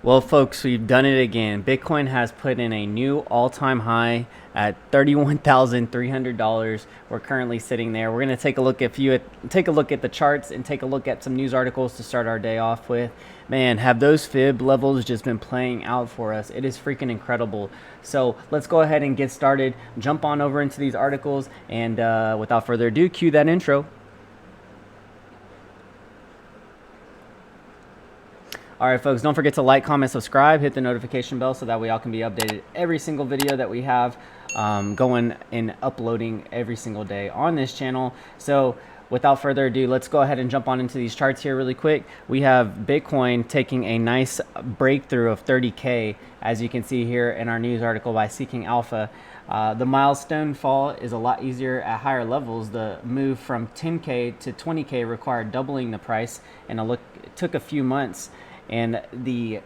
Well, folks, we've done it again. Bitcoin has put in a new all-time high at $31,300. We're currently sitting there. We're going to take a look at the charts and take a look at some news articles to start our day off with. Man, have those fib levels just been playing out for us? It is freaking incredible. So let's go ahead and get started. Jump on over into these articles, and without further ado, cue that intro. All right, folks, don't forget to like, comment, subscribe, hit the notification bell so that way y'all can be updated every single video that we have going and uploading every single day on this channel. So without further ado, let's go ahead and jump on into these charts here really quick. We have Bitcoin taking a nice breakthrough of 30K, as you can see here in our news article by Seeking Alpha. The milestone fall is a lot easier at higher levels. The move from 10K to 20K required doubling the price, and it took a few months. And the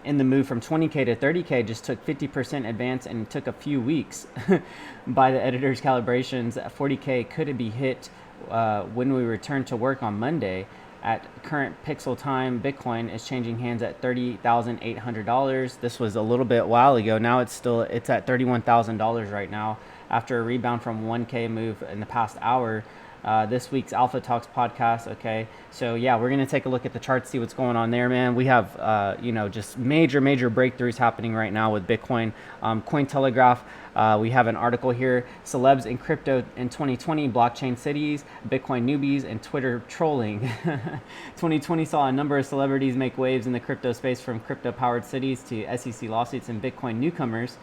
move from 20K to 30K just took 50% advance and took a few weeks. By the editor's calibrations, 40K could be hit when we return to work on Monday. At current pixel time, Bitcoin is changing hands at $30,800. This was a little bit while ago. Now it's at $31,000 right now after a rebound from 1K move in the past hour. This week's Alpha Talks podcast. Okay, so yeah, we're gonna take a look at the charts, see what's going on there, man. We have just major breakthroughs happening right now with Bitcoin. Cointelegraph, we have an article here: celebs in crypto in 2020, blockchain cities, Bitcoin newbies, and Twitter trolling. 2020 saw a number of celebrities make waves in the crypto space, from crypto-powered cities to SEC lawsuits and Bitcoin newcomers.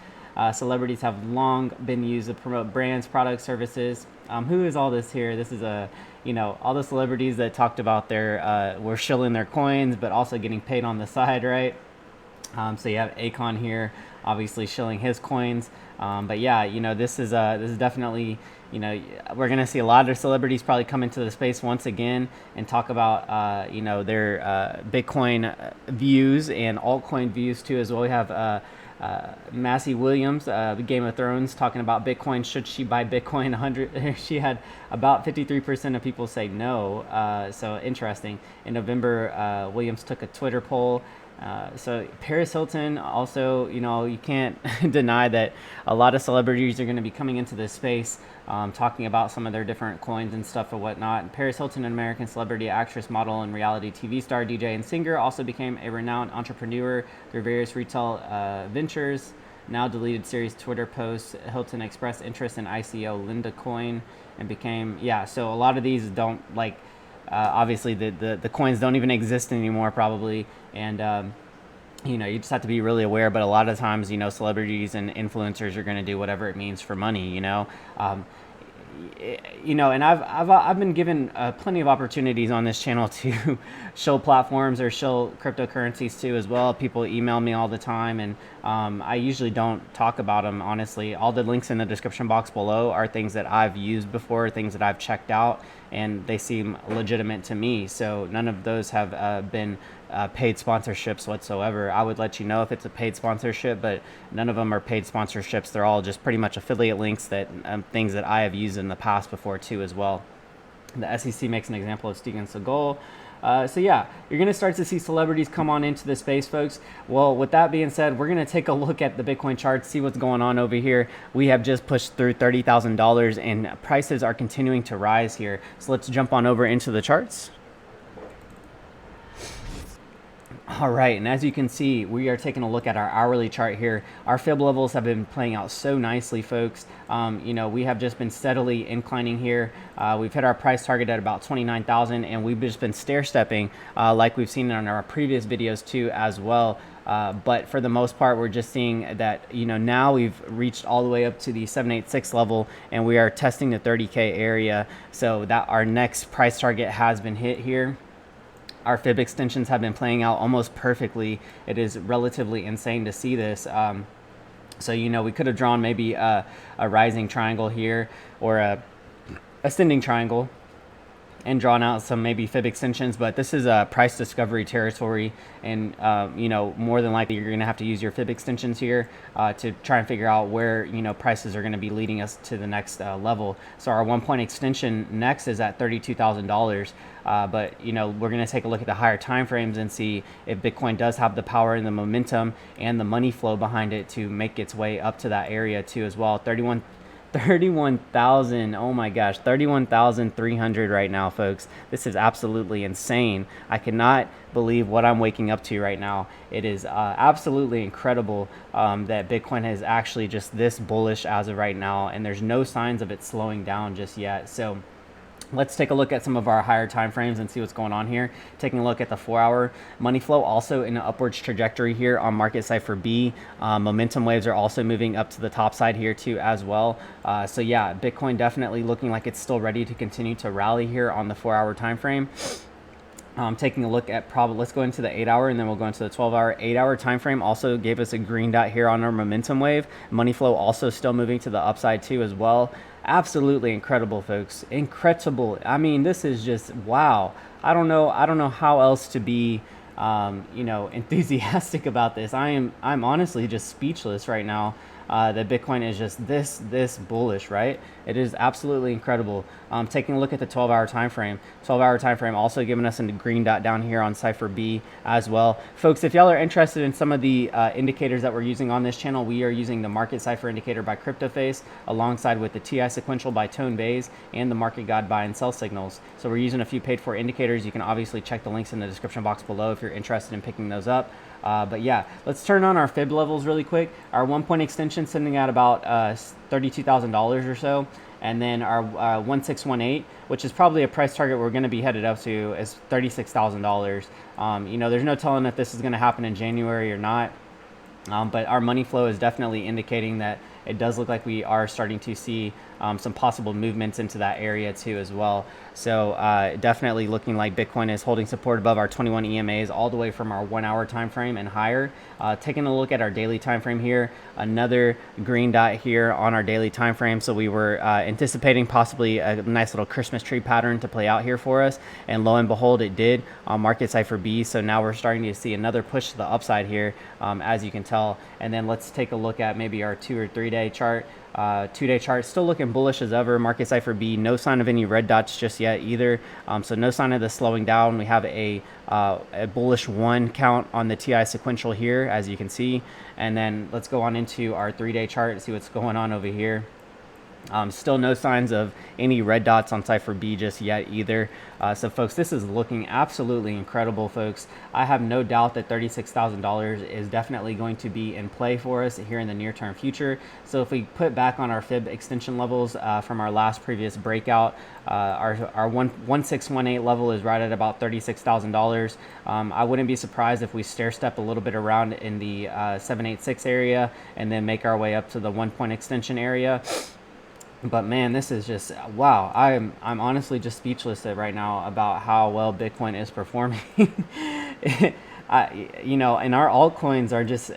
Celebrities have long been used to promote brands, products, services. Who is all this here? This is all the celebrities that talked about were shilling their coins, but also getting paid on the side, right? So you have Akon here, obviously shilling his coins. But yeah, this is definitely, we're gonna see a lot of celebrities probably come into the space once again and talk about their Bitcoin views and altcoin views too as well. We have Massey Williams, Game of Thrones, talking about Bitcoin. Should she buy Bitcoin? 100. She had about 53% of people say no. So interesting. In November, Williams took a Twitter poll. So Paris Hilton also, you can't deny that a lot of celebrities are going to be coming into this space, talking about some of their different coins and stuff and whatnot. And Paris Hilton, an American celebrity, actress, model, and reality TV star, DJ, and singer, also became a renowned entrepreneur through various retail ventures. Now deleted series Twitter posts. Hilton expressed interest in ICO Linda Coin and became, so a lot of these don't obviously the coins don't even exist anymore probably, and you just have to be really aware. But a lot of times, celebrities and influencers are going to do whatever it means for money, and I've been given plenty of opportunities on this channel to show platforms or show cryptocurrencies too as well. People email me all the time, and I usually don't talk about them, honestly. All the links in the description box below are things that I've used before, things that I've checked out, and they seem legitimate to me. So none of those have been paid sponsorships whatsoever. I would let you know if it's a paid sponsorship, but none of them are paid sponsorships. They're all just pretty much affiliate links that things that I have used in the past before too as well. The SEC makes an example of Steven Seagal. So yeah, you're going to start to see celebrities come on into the space, folks. Well, with that being said, we're going to take a look at the Bitcoin chart, see what's going on over here. We have just pushed through $30,000 and prices are continuing to rise here. So let's jump on over into the charts. All right, and as you can see, we are taking a look at our hourly chart here. Our fib levels have been playing out so nicely, folks. We have just been steadily inclining here. We've hit our price target at about 29,000, and we've just been stair-stepping like we've seen in our previous videos too as well. But for the most part, we're just seeing that, now we've reached all the way up to the 786 level, and we are testing the 30K area. So that our next price target has been hit here. Our fib extensions have been playing out almost perfectly. It is relatively insane to see this. So, we could have drawn maybe a rising triangle here or a ascending triangle. and drawn out some maybe fib extensions, but this is a price discovery territory, and you know, more than likely you're going to have to use your fib extensions here to try and figure out where, you know, prices are going to be leading us to the next level. So our 1 point extension next is at $32,000. But you know, we're going to take a look at the higher time frames and see if Bitcoin does have the power and the momentum and the money flow behind it to make its way up to that area too as well. 31,000, oh my gosh, 31,300 right now, folks. This is absolutely insane. I cannot believe what I'm waking up to right now. It is absolutely incredible that Bitcoin is actually just this bullish as of right now, and there's no signs of it slowing down just yet. So let's take a look at some of our higher time frames and see what's going on here. Taking a look at the 4-hour money flow, also in an upwards trajectory here on market Cipher B. Momentum waves are also moving up to the top side here too as well. So yeah, Bitcoin definitely looking like it's still ready to continue to rally here on the 4-hour time frame. Taking a look at let's go into the 8-hour and then we'll go into the 12-hour. 8-hour time frame also gave us a green dot here on our momentum wave. Money flow also still moving to the upside too as well. Absolutely incredible, folks. Incredible. I mean, this is just wow. I don't know how else to be you know, enthusiastic about this. I'm honestly just speechless right now. That Bitcoin is just this bullish, right? It is absolutely incredible. Taking a look at the 12-hour time frame. 12-hour time frame also giving us a green dot down here on Cipher B as well. Folks, if y'all are interested in some of the indicators that we're using on this channel, we are using the Market Cipher indicator by CryptoFace alongside with the TI sequential by Tone Bayes and the Market God buy and sell signals. So we're using a few paid for indicators. You can obviously check the links in the description box below if you're interested in picking those up. But yeah, let's turn on our fib levels really quick. Our 1 point extension sitting at about $32,000 or so. And then our 1618, which is probably a price target we're going to be headed up to, is $36,000. You know, there's no telling if this is going to happen in January or not. But our money flow is definitely indicating that it does look like we are starting to see some possible movements into that area too as well. So definitely looking like Bitcoin is holding support above our 21 EMAs all the way from our 1 hour time frame and higher. Taking a look at our daily time frame here, another green dot here on our daily time frame. So we were anticipating possibly a nice little Christmas tree pattern to play out here for us, and lo and behold, it did on market Cipher B. So now we're starting to see another push to the upside here, as you can tell. And then let's take a look at maybe our 2 or 3 day chart. 2-day chart still looking bullish as ever. Market Cipher B, no sign of any red dots just yet either. So no sign of the slowing down. We have a bullish 1 count on the TI sequential here, as you can see. And then let's go on into our 3-day chart and see what's going on over here. Still no signs of any red dots on Cipher B just yet either. So folks, this is looking absolutely incredible, folks. I have no doubt that $36,000 is definitely going to be in play for us here in the near term future. So if we put back on our fib extension levels from our last previous breakout, our 1618 level is right at about $36,000. I wouldn't be surprised if we stair step a little bit around in the 786 area and then make our way up to the 1 point extension area. But man, this is just wow. I'm honestly just speechless right now about how well Bitcoin is performing. You know, and our altcoins are just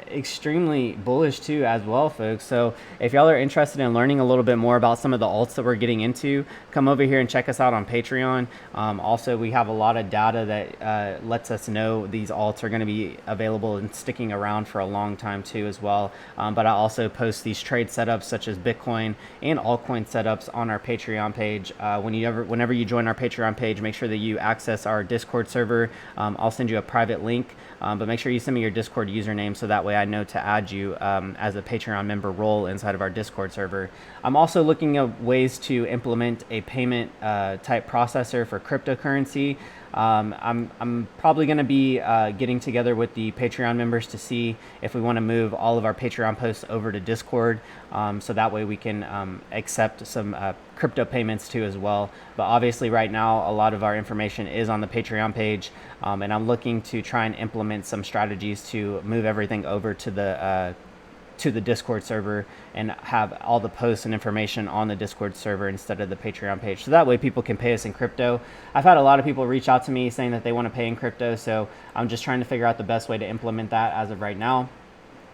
extremely bullish too as well, folks. So if y'all are interested in learning a little bit more about some of the alts that we're getting into, come over here and check us out on Patreon. Also, we have a lot of data that lets us know these alts are going to be available and sticking around for a long time too as well. But I also post these trade setups such as Bitcoin and altcoin setups on our Patreon page. Whenever you join our Patreon page, make sure that you access our Discord server. I'll send you a private link, but make sure you send me your Discord username so that way I know to add you as a Patreon member role inside of our Discord server. I'm also looking at ways to implement a payment type processor for cryptocurrency. I'm probably going to be getting together with the Patreon members to see if we want to move all of our Patreon posts over to Discord, so that way we can accept some crypto payments too as well. But obviously right now a lot of our information is on the Patreon page, and I'm looking to try and implement some strategies to move everything over to the Discord server and have all the posts and information on the Discord server instead of the Patreon page. So that way people can pay us in crypto. I've had a lot of people reach out to me saying that they want to pay in crypto. So I'm just trying to figure out the best way to implement that as of right now.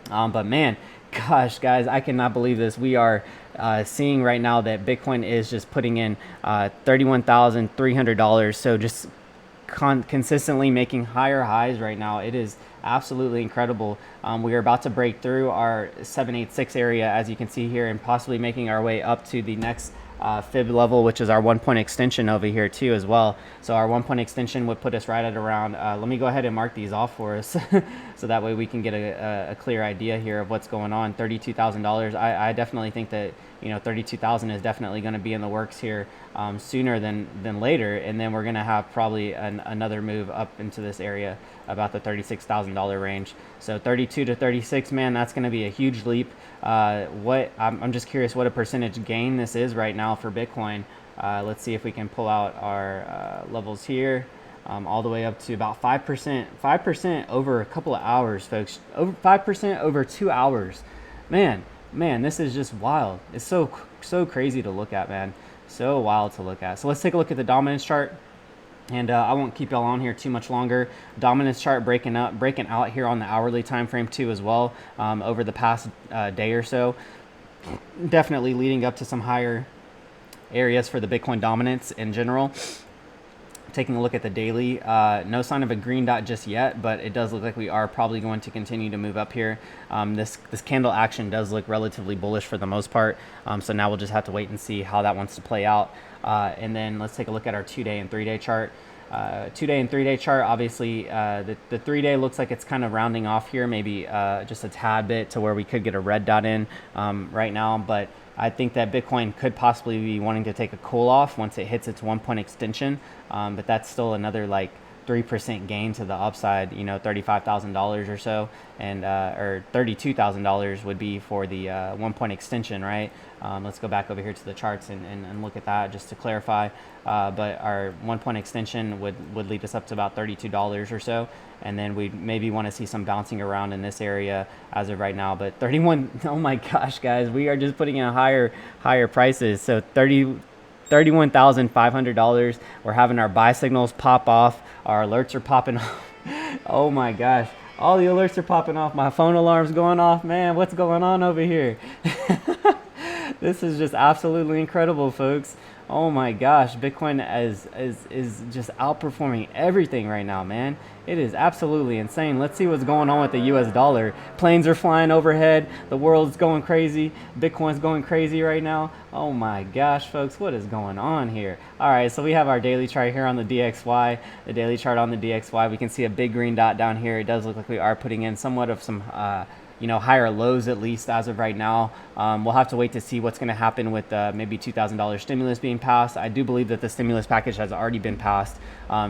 But man, gosh, guys, I cannot believe this. We are seeing right now that Bitcoin is just putting in $31,300. So just consistently making higher highs right now. It is absolutely incredible. We are about to break through our 786 area, as you can see here, and possibly making our way up to the next fib level, which is our 1 point extension over here too as well. So our 1 point extension would put us right at around, let me go ahead and mark these off for us so that way we can get a clear idea here of what's going on. $32,000. I definitely think that, you know, 32,000 is definitely going to be in the works here sooner than later, and then we're going to have probably another move up into this area about the $36,000 range. So 32 to 36, man, that's going to be a huge leap. I'm just curious what a percentage gain this is right now for Bitcoin. Let's see if we can pull out our levels here. All the way up to about 5%, 5% over a couple of hours, folks. Over 5% over 2 hours. Man, this is just wild. It's so crazy to look at, man. So wild to look at. So let's take a look at the dominance chart. And I won't keep y'all on here too much longer. Dominance chart breaking out here on the hourly time frame too as well, over the past day or so. Definitely leading up to some higher areas for the Bitcoin dominance in general. Taking a look at the daily, no sign of a green dot just yet, but it does look like we are probably going to continue to move up here. This candle action does look relatively bullish for the most part, so now we'll just have to wait and see how that wants to play out. And then let's take a look at our 2-day and 3-day chart. 2-day and 3-day chart, obviously the 3-day looks like it's kind of rounding off here, maybe just a tad bit to where we could get a red dot in right now, but I think that Bitcoin could possibly be wanting to take a cool off once it hits its 1 point extension, but that's still another like 3% gain to the upside, you know, $35,000 or so, and or $32,000 would be for the 1 point extension, right? Let's go back over here to the charts and look at that just to clarify. But our 1 point extension would lead us up to about $32 or so, and then we maybe want to see some bouncing around in this area as of right now. But 31, oh my gosh, guys, we are just putting in higher prices. So $31,500. We're having our buy signals pop off. Our alerts are popping off. Oh my gosh. All the alerts are popping off. My phone alarm's going off. Man, what's going on over here? This is just absolutely incredible, folks. Oh my gosh, Bitcoin is just outperforming everything right now, man. It is absolutely insane. Let's see what's going on with the US dollar. Planes are flying overhead. The world's going crazy. Bitcoin's going crazy right now. Oh my gosh, folks, what is going on here? All right, so we have our daily chart here on the DXY. The daily chart on the DXY, we can see a big green dot down here. It does look like we are putting in somewhat of some you know, higher lows at least as of right now. We'll have to wait to see what's going to happen with maybe $2,000 stimulus being passed. I do believe that the stimulus package has already been passed.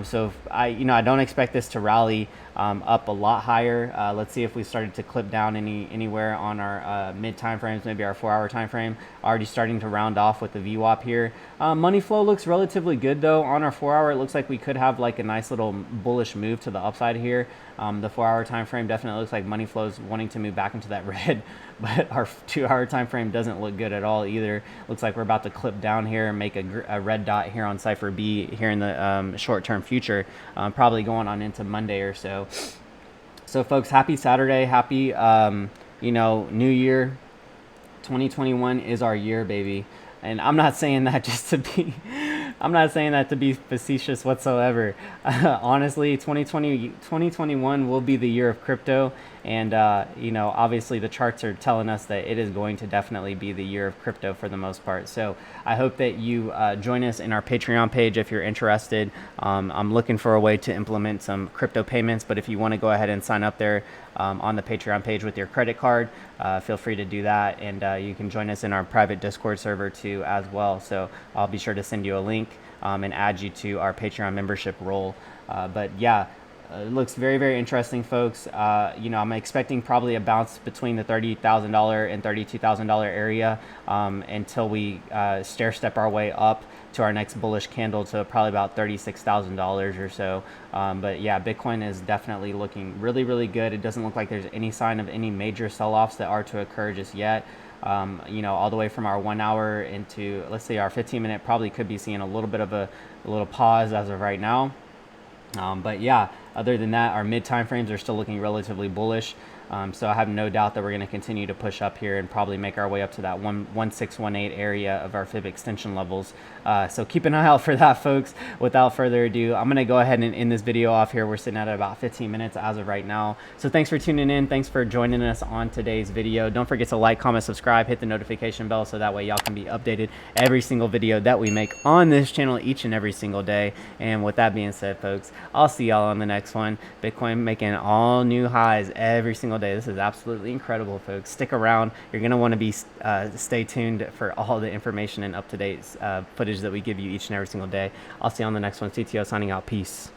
So I don't expect this to rally up a lot higher. Let's see if we started to clip down anywhere on our mid time frames, maybe our 4-hour time frame. Already starting to round off with the VWAP here. Money flow looks relatively good though. On our 4-hour, it looks like we could have like a nice little bullish move to the upside here. The 4-hour time frame definitely looks like money flow is wanting to move back into that red, but our 2-hour time frame doesn't look good at all either. Looks like we're about to clip down here and make a red dot here on Cipher B here in the short-term future, probably going on into Monday or so. So folks, happy Saturday, happy New Year. 2021 is our year, baby. And I'm not saying that just to be I'm not saying that to be facetious whatsoever. Honestly, 2021 will be the year of crypto, and obviously the charts are telling us that it is going to definitely be the year of crypto for the most part. So I hope that you join us in our Patreon page if you're interested. I'm looking for a way to implement some crypto payments, but if you want to go ahead and sign up there on the Patreon page with your credit card, feel free to do that, and you can join us in our private Discord server too as well. So I'll be sure to send you a link and add you to our Patreon membership role. But yeah, it looks very, very interesting, folks. I'm expecting probably a bounce between the $30,000 and $32,000 area until we stair step our way up to our next bullish candle to probably about $36,000 or so. But yeah, Bitcoin is definitely looking really, really good. It doesn't look like there's any sign of any major sell-offs that are to occur just yet. All the way from our 1 hour into, let's say, our 15-minute, probably could be seeing a little bit of a little pause as of right now. But yeah, Other than that, our mid time frames are still looking relatively bullish. So I have no doubt that we're going to continue to push up here and probably make our way up to that 1618 area of our fib extension levels. So keep an eye out for that, folks. Without further ado, I'm going to go ahead and end this video off here. We're sitting at about 15 minutes as of right now. So thanks for tuning in. Thanks for joining us on today's video. Don't forget to like, comment, subscribe, hit the notification bell so that way y'all can be updated every single video that we make on this channel each and every single day. And with that being said, folks, I'll see y'all on the next one. Bitcoin making all new highs every single day. This is absolutely incredible, folks. Stick around. You're going to want to be stay tuned for all the information and up-to-date footage that we give you each and every single day. I'll see you on the next one. CTO signing out. Peace.